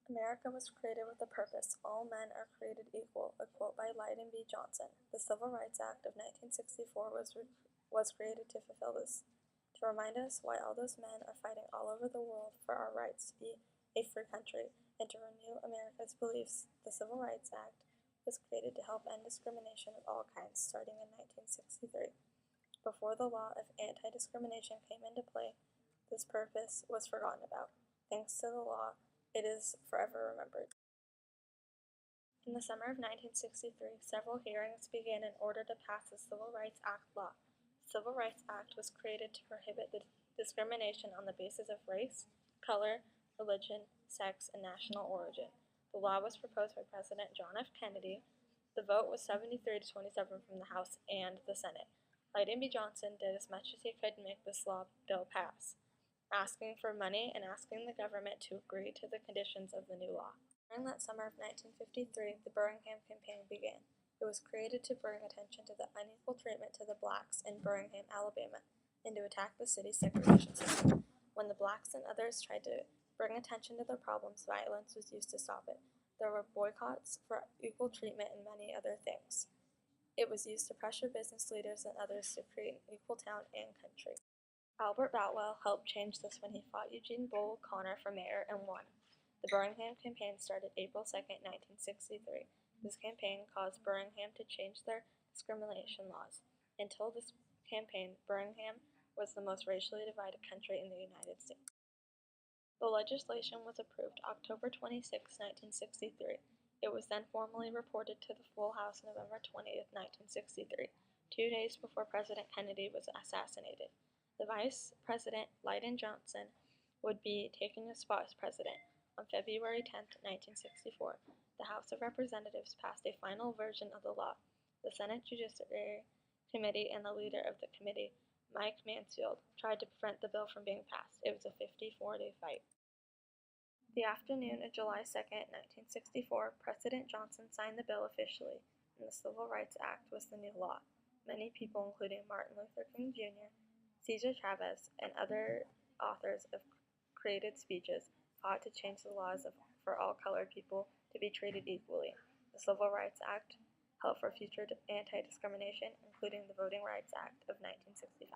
America was created with a purpose. All men are created equal, a quote by Lyndon B. Johnson. The Civil Rights Act of 1964 was created to fulfill this, to remind us why all those men are fighting all over the world for our rights to be a free country, and to renew America's beliefs. The Civil Rights Act was created to help end discrimination of all kinds, starting in 1963. Before the law of anti-discrimination came into play, this purpose was forgotten about. Thanks to the law, it is forever remembered. In the summer of 1963, several hearings began in order to pass the Civil Rights Act law. The Civil Rights Act was created to prohibit the discrimination on the basis of race, color, religion, sex, and national origin. The law was proposed by President John F. Kennedy. The vote was 73 to 27 from the House and the Senate. Lyndon B. Johnson did as much as he could to make this law bill pass, asking for money and asking the government to agree to the conditions of the new law. During that summer of 1953, the Birmingham Campaign began. It was created to bring attention to the unequal treatment to the blacks in Birmingham, Alabama, and to attack the city's segregation system. When the blacks and others tried to bring attention to their problems, violence was used to stop it. There were boycotts for equal treatment and many other things. It was used to pressure business leaders and others to create an equal town and country. Albert Boutwell helped change this when he fought Eugene Bull Connor for mayor and won. The Birmingham Campaign started April 2, 1963. This campaign caused Birmingham to change their discrimination laws. Until this campaign, Birmingham was the most racially divided country in the United States. The legislation was approved October 26, 1963. It was then formally reported to the full House November 20, 1963, 2 days before President Kennedy was assassinated. The Vice President, Lyndon Johnson, would be taking his spot as president. On February 10, 1964, the House of Representatives passed a final version of the law. The Senate Judiciary Committee and the leader of the committee, Mike Mansfield, tried to prevent the bill from being passed. It was a 54-day fight. The afternoon of July 2, 1964, President Johnson signed the bill officially, and the Civil Rights Act was the new law. Many people, including Martin Luther King Jr., Cesar Chavez, and other authors of created speeches, fought to change the laws for all colored people to be treated equally. The Civil Rights Act helped for future anti-discrimination, including the Voting Rights Act of 1965.